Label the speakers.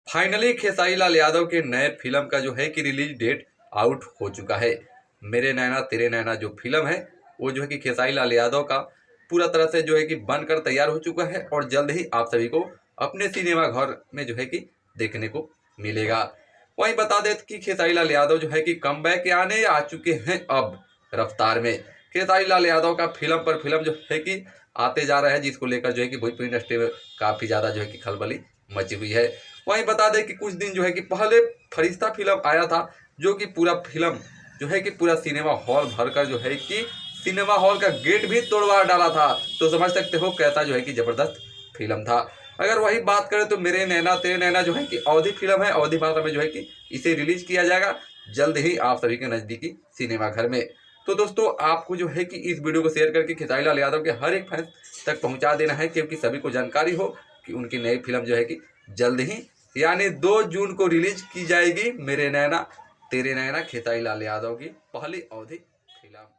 Speaker 1: Finally Khesari Lal Yadav के नए film का जो है कि रिलीज डेट आउट हो चुका है। मेरे नैना तेरे नैना जो फिल्म है वो जो है कि खेसारी लाल यादव का पूरा तरह से जो है कि बनकर तैयार हो चुका है और जल्द ही आप सभी को अपने सिनेमा घर में जो है कि देखने को मिलेगा। वहीं बता दें कि खेसारी लाल यादव जो है कि कमबैक के आने आ चुके हैं अब रफ्तार में। खेसारी लाल यादव का फिल्म पर फिल्म जो है कि आते जा रहा है, जिसको लेकर जो है कि भोजपुरी इंडस्ट्री में काफ़ी ज़्यादा जो है कि खलबली मची हुई है। वहीं बता दें कि कुछ दिन जो है कि पहले फरिश्ता फिल्म आया था, जो कि पूरा फिल्म जो है कि पूरा सिनेमा हॉल भरकर जो है कि सिनेमा हॉल का गेट भी तोड़वा डाला था। तो समझ सकते हो कैसा जो है कि ज़बरदस्त फिल्म था। अगर वही बात करें तो मेरे नैना तेरे नैना जो है कि अवधि फिल्म है, अवधि भाषा में जो है कि इसे रिलीज किया जाएगा जल्द ही आप सभी के नज़दीकी सिनेमा घर में। तो दोस्तों आपको जो है कि इस वीडियो को शेयर करके खेसारी लाल यादव के हर एक फैंस तक पहुंचा देना है, क्योंकि सभी को जानकारी हो कि उनकी नई फिल्म जो है कि जल्द ही यानी 2 जून को रिलीज की जाएगी। मेरे नैना तेरे नैना खेसारी लाल यादव की पहली अवधि फिल्म।